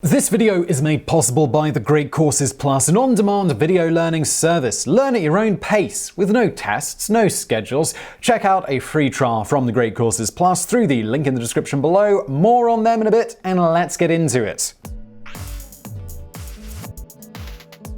This video is made possible by the Great Courses Plus, an on-demand video learning service. Learn at your own pace, with no tests, no schedules. Check out a free trial from the Great Courses Plus through the link in the description below. More on them in a bit, and let's get into it.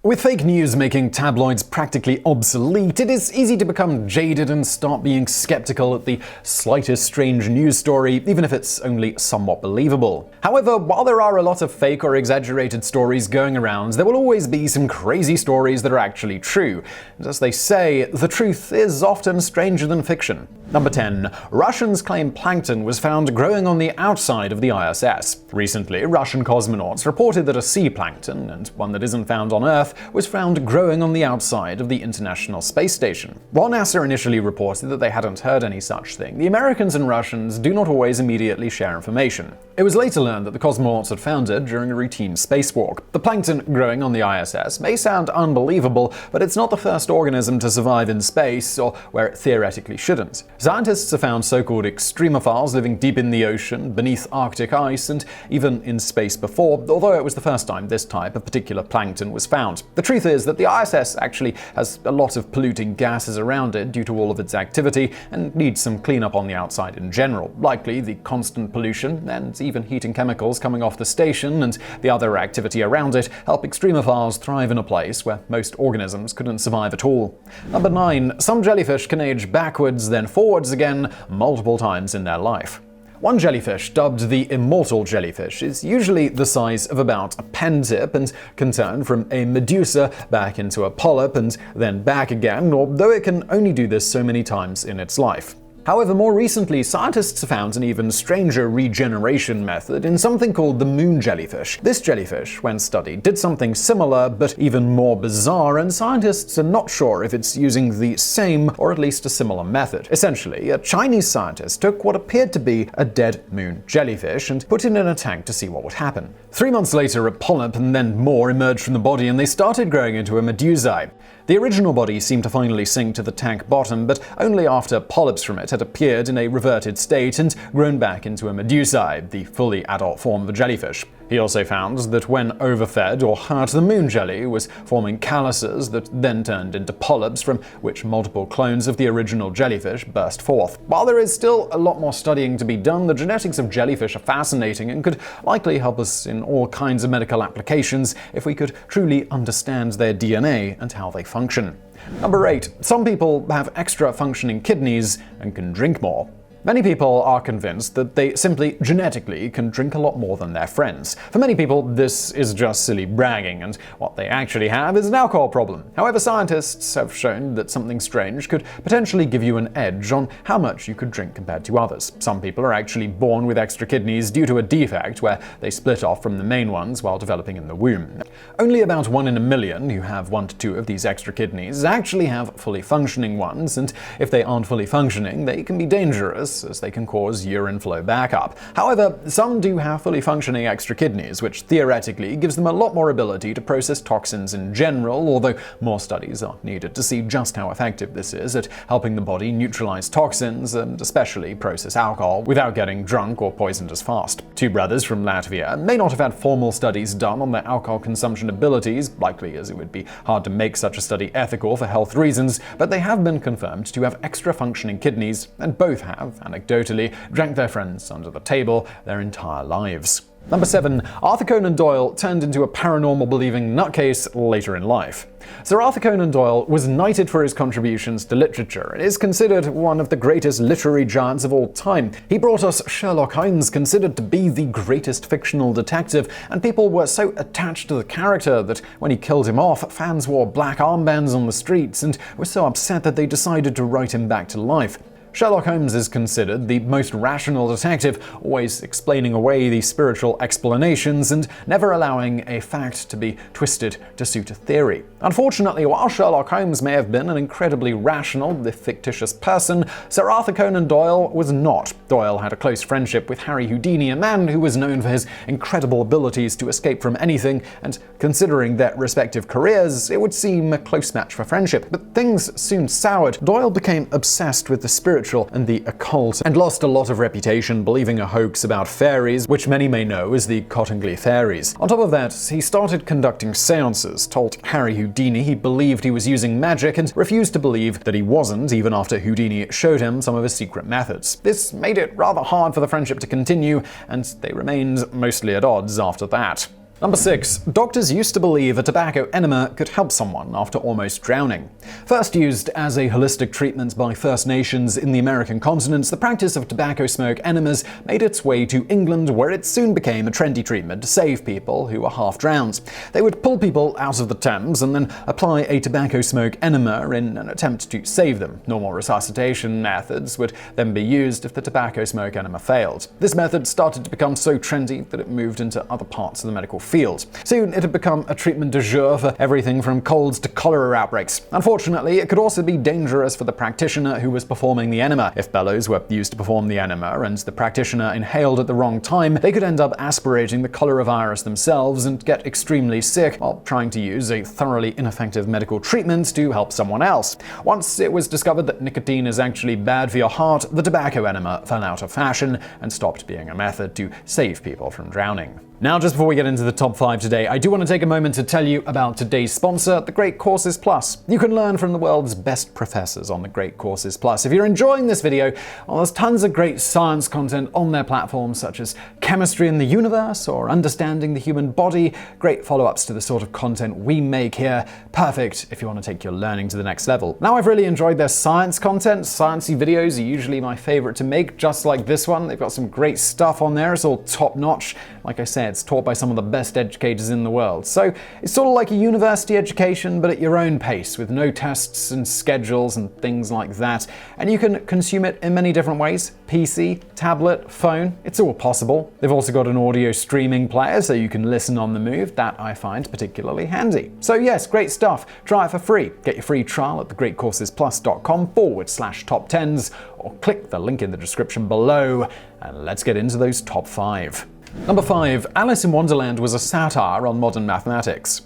With fake news making tabloids practically obsolete, it is easy to become jaded and start being skeptical at the slightest strange news story, even if it's only somewhat believable. However, while there are a lot of fake or exaggerated stories going around, there will always be some crazy stories that are actually true. And as they say, the truth is often stranger than fiction. Number 10. Russians claim plankton was found growing on the outside of the ISS. Recently, Russian cosmonauts reported that a sea plankton, and one that isn't found on Earth, was found growing on the outside of the International Space Station. While NASA initially reported that they hadn't heard any such thing, the Americans and Russians do not always immediately share information. It was later learned that the cosmonauts had found it during a routine spacewalk. The plankton growing on the ISS may sound unbelievable, but it's not the first organism to survive in space, or where it theoretically shouldn't. Scientists have found so-called extremophiles living deep in the ocean, beneath Arctic ice, and even in space before, although it was the first time this type of particular plankton was found. The truth is that the ISS actually has a lot of polluting gases around it due to all of its activity, and needs some cleanup on the outside in general. Likely the constant pollution, and even heating chemicals coming off the station and the other activity around it, help extremophiles thrive in a place where most organisms couldn't survive at all. Number 9. Some jellyfish can age backwards, then forwards again multiple times in their life. One jellyfish, dubbed the immortal jellyfish, is usually the size of about a pen tip and can turn from a medusa back into a polyp and then back again, although it can only do this so many times in its life. However, more recently, scientists have found an even stranger regeneration method in something called the moon jellyfish. This jellyfish, when studied, did something similar but even more bizarre, and scientists are not sure if it's using the same or at least a similar method. Essentially, a Chinese scientist took what appeared to be a dead moon jellyfish and put it in a tank to see what would happen. 3 months later, a polyp and then more emerged from the body, and they started growing into a medusae. The original body seemed to finally sink to the tank bottom, but only after polyps from it had appeared in a reverted state and grown back into a medusae, the fully adult form of a jellyfish. He also found that when overfed or hurt, the moon jelly was forming calluses that then turned into polyps, from which multiple clones of the original jellyfish burst forth. While there is still a lot more studying to be done, the genetics of jellyfish are fascinating and could likely help us in all kinds of medical applications if we could truly understand their DNA and how they function. Number 8. Some people have extra functioning kidneys and can drink more. Many people are convinced that they simply genetically can drink a lot more than their friends. For many people, this is just silly bragging, and what they actually have is an alcohol problem. However, scientists have shown that something strange could potentially give you an edge on how much you could drink compared to others. Some people are actually born with extra kidneys due to a defect where they split off from the main ones while developing in the womb. Only about 1 in a million who have 1 to 2 of these extra kidneys actually have fully functioning ones, and if they aren't fully functioning, they can be dangerous, as they can cause urine flow backup. However, some do have fully functioning extra kidneys, which theoretically gives them a lot more ability to process toxins in general, although more studies are needed to see just how effective this is at helping the body neutralize toxins and especially process alcohol without getting drunk or poisoned as fast. 2 brothers from Latvia may not have had formal studies done on their alcohol consumption abilities, likely as it would be hard to make such a study ethical for health reasons, but they have been confirmed to have extra functioning kidneys, and both have, anecdotally, drank their friends under the table their entire lives. Number 7. Arthur Conan Doyle turned into a paranormal-believing nutcase later in life. Sir Arthur Conan Doyle was knighted for his contributions to literature and is considered one of the greatest literary giants of all time. He brought us Sherlock Holmes, considered to be the greatest fictional detective, and people were so attached to the character that when he killed him off, fans wore black armbands on the streets and were so upset that they decided to write him back to life. Sherlock Holmes is considered the most rational detective, always explaining away the spiritual explanations and never allowing a fact to be twisted to suit a theory. Unfortunately, while Sherlock Holmes may have been an incredibly rational, if fictitious person, Sir Arthur Conan Doyle was not. Doyle had a close friendship with Harry Houdini, a man who was known for his incredible abilities to escape from anything, and considering their respective careers, it would seem a close match for friendship. But things soon soured. Doyle became obsessed with the spiritual spiritual and the occult, and lost a lot of reputation believing a hoax about fairies, which many may know as the Cottingley fairies. On top of that, he started conducting seances, told Harry Houdini he believed he was using magic, and refused to believe that he wasn't, even after Houdini showed him some of his secret methods. This made it rather hard for the friendship to continue, and they remained mostly at odds after that. Number 6. Doctors used to believe a tobacco enema could help someone after almost drowning. First used as a holistic treatment by First Nations in the American continent, the practice of tobacco smoke enemas made its way to England, where it soon became a trendy treatment to save people who were half drowned. They would pull people out of the Thames and then apply a tobacco smoke enema in an attempt to save them. Normal resuscitation methods would then be used if the tobacco smoke enema failed. This method started to become so trendy that it moved into other parts of the medical field. Soon it had become a treatment du jour for everything from colds to cholera outbreaks. Unfortunately, it could also be dangerous for the practitioner who was performing the enema. If bellows were used to perform the enema and the practitioner inhaled at the wrong time, they could end up aspirating the cholera virus themselves and get extremely sick while trying to use a thoroughly ineffective medical treatment to help someone else. Once it was discovered that nicotine is actually bad for your heart, the tobacco enema fell out of fashion and stopped being a method to save people from drowning. Now, just before we get into the top 5 today, I do want to take a moment to tell you about today's sponsor, The Great Courses Plus. You can learn from the world's best professors on The Great Courses Plus. If you're enjoying this video, well, there's tons of great science content on their platform, such as chemistry in the universe or understanding the human body. Great follow-ups to the sort of content we make here. Perfect if you want to take your learning to the next level. Now, I've really enjoyed their science content. Sciencey videos are usually my favorite to make, just like this one. They've got some great stuff on there. It's all top-notch. Like I said, it's taught by some of the best educators in the world. So it's sort of like a university education, but at your own pace, with no tests and schedules and things like that. And you can consume it in many different ways: PC, tablet, phone. It's all possible. They've also got an audio streaming player, so you can listen on the move. That I find particularly handy. So yes, great stuff. Try it for free. Get your free trial at thegreatcoursesplus.com/TopTenz, or click the link in the description below. And let's get into those top 5. Number 5. Alice in Wonderland was a satire on modern mathematics.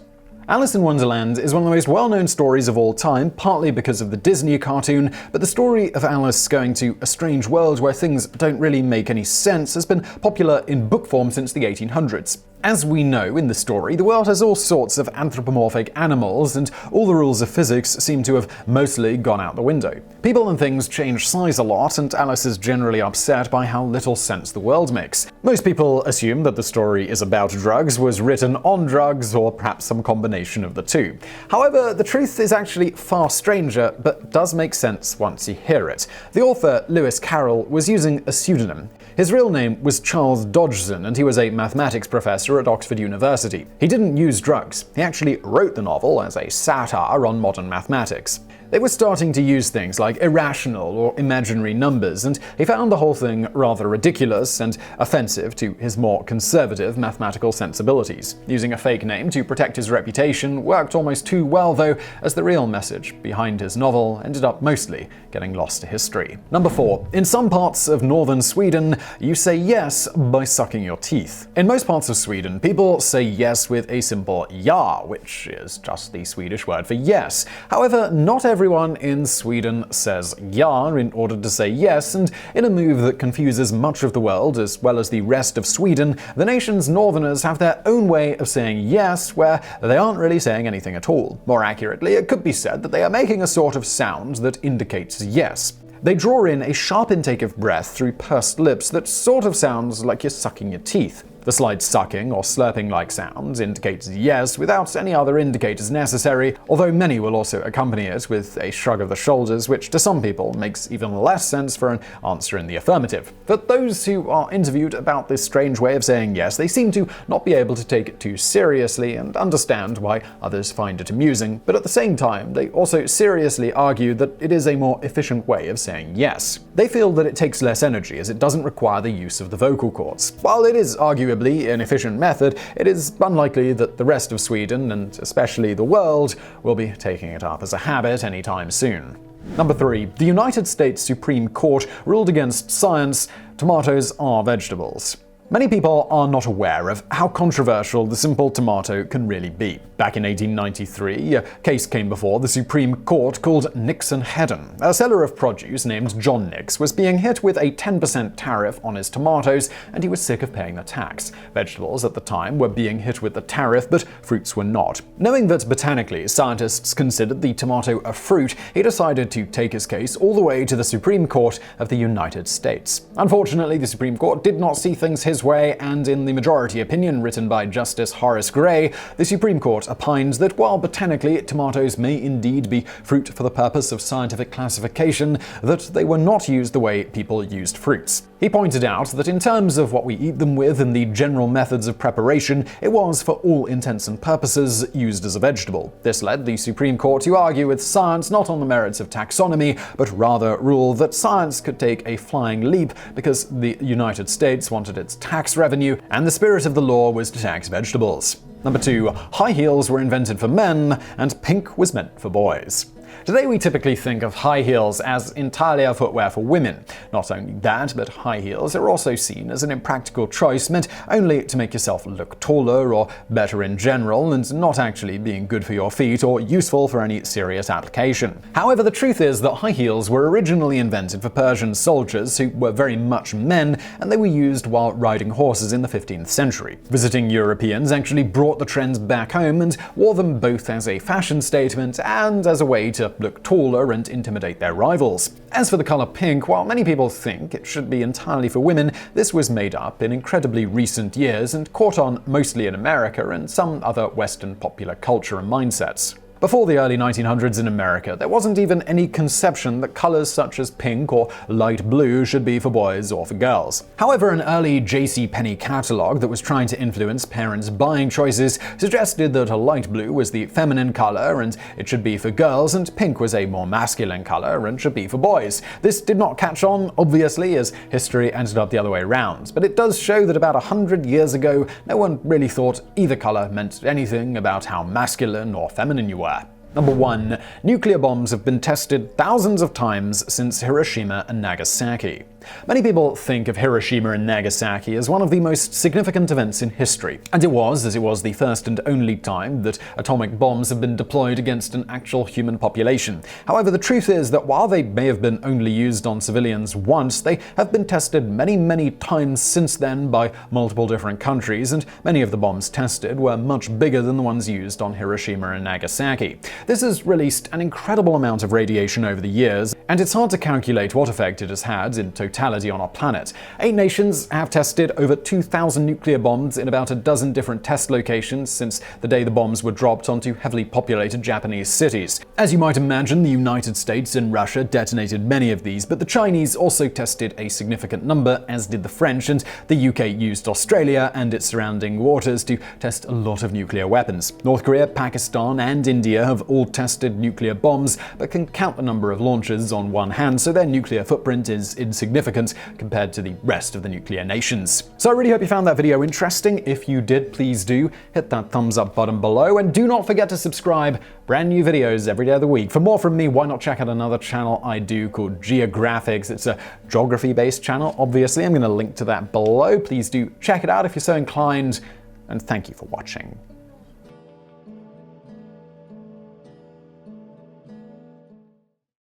Alice in Wonderland is one of the most well-known stories of all time, partly because of the Disney cartoon, but the story of Alice going to a strange world where things don't really make any sense has been popular in book form since the 1800s. As we know in the story, the world has all sorts of anthropomorphic animals, and all the rules of physics seem to have mostly gone out the window. People and things change size a lot, and Alice is generally upset by how little sense the world makes. Most people assume that the story is about drugs, was written on drugs, or perhaps some combination of the two. However, the truth is actually far stranger, but does make sense once you hear it. The author, Lewis Carroll, was using a pseudonym. His real name was Charles Dodgson, and he was a mathematics professor at Oxford University. He didn't use drugs. He actually wrote the novel as a satire on modern mathematics. They were starting to use things like irrational or imaginary numbers, and he found the whole thing rather ridiculous and offensive to his more conservative mathematical sensibilities. Using a fake name to protect his reputation worked almost too well, though, as the real message behind his novel ended up mostly getting lost to history. Number 4. In some parts of northern Sweden, you say yes by sucking your teeth. In most parts of Sweden, people say yes with a simple ja, which is just the Swedish word for yes. However, not everyone in Sweden says ja in order to say yes, and in a move that confuses much of the world as well as the rest of Sweden, the nation's northerners have their own way of saying yes, where they aren't really saying anything at all. More accurately, it could be said that they are making a sort of sound that indicates yes. They draw in a sharp intake of breath through pursed lips that sort of sounds like you're sucking your teeth. The slight sucking or slurping-like sound indicates yes without any other indicators necessary, although many will also accompany it with a shrug of the shoulders, which to some people makes even less sense for an answer in the affirmative. For those who are interviewed about this strange way of saying yes, they seem to not be able to take it too seriously and understand why others find it amusing, but at the same time, they also seriously argue that it is a more efficient way of saying yes. They feel that it takes less energy as it doesn't require the use of the vocal cords. While it is arguably an efficient method, it is unlikely that the rest of Sweden, and especially the world, will be taking it up as a habit anytime soon. Number 3. The United States Supreme Court ruled against science. Tomatoes are vegetables. Many people are not aware of how controversial the simple tomato can really be. Back in 1893, a case came before the Supreme Court called Nix and Hedden. A seller of produce named John Nix was being hit with a 10% tariff on his tomatoes, and he was sick of paying the tax. Vegetables at the time were being hit with the tariff, but fruits were not. Knowing that botanically scientists considered the tomato a fruit, he decided to take his case all the way to the Supreme Court of the United States. Unfortunately, the Supreme Court did not see things his way, and in the majority opinion written by Justice Horace Gray, the Supreme Court opined that while botanically tomatoes may indeed be fruit for the purpose of scientific classification, that they were not used the way people used fruits. He pointed out that in terms of what we eat them with and the general methods of preparation, it was, for all intents and purposes, used as a vegetable. This led the Supreme Court to argue with science not on the merits of taxonomy, but rather rule that science could take a flying leap because the United States wanted its tax revenue, and the spirit of the law was to tax vegetables. Number 2. High heels were invented for men, and pink was meant for boys. Today we typically think of high heels as entirely a footwear for women. Not only that, but high heels are also seen as an impractical choice meant only to make yourself look taller or better in general, and not actually being good for your feet or useful for any serious application. However, the truth is that high heels were originally invented for Persian soldiers who were very much men, and they were used while riding horses in the 15th century. Visiting Europeans actually brought the trends back home and wore them both as a fashion statement and as a way to look taller and intimidate their rivals. As for the color pink, while many people think it should be entirely for women, this was made up in incredibly recent years and caught on mostly in America and some other Western popular culture and mindsets. Before the early 1900s in America, there wasn't even any conception that colors such as pink or light blue should be for boys or for girls. However, an early JCPenney catalog that was trying to influence parents' buying choices suggested that a light blue was the feminine color and it should be for girls, and pink was a more masculine color and should be for boys. This did not catch on, obviously, as history ended up the other way around, but it does show that about 100 years ago, no one really thought either color meant anything about how masculine or feminine you were. Number 1. Nuclear bombs have been tested thousands of times since Hiroshima and Nagasaki. Many people think of Hiroshima and Nagasaki as one of the most significant events in history, and it was, as it was the first and only time that atomic bombs have been deployed against an actual human population. However, the truth is that while they may have been only used on civilians once, they have been tested many times since then by multiple different countries, and many of the bombs tested were much bigger than the ones used on Hiroshima and Nagasaki. This has released an incredible amount of radiation over the years, and it's hard to calculate what effect it has had in totality on our planet. 8 nations have tested over 2,000 nuclear bombs in about a dozen different test locations since the day the bombs were dropped onto heavily populated Japanese cities. As you might imagine, the United States and Russia detonated many of these, but the Chinese also tested a significant number, as did the French, and the UK used Australia and its surrounding waters to test a lot of nuclear weapons. North Korea, Pakistan, and India have all tested nuclear bombs, but can count the number of launches on one hand, so their nuclear footprint is insignificant compared to the rest of the nuclear nations. So I really hope you found that video interesting. If you did, please do hit that thumbs up button below, and do not forget to subscribe. Brand new videos every day of the week. For more from me, why not check out another channel I do called Geographics. It's a geography-based channel, obviously. I'm going to link to that below. Please do check it out if you're so inclined, and thank you for watching.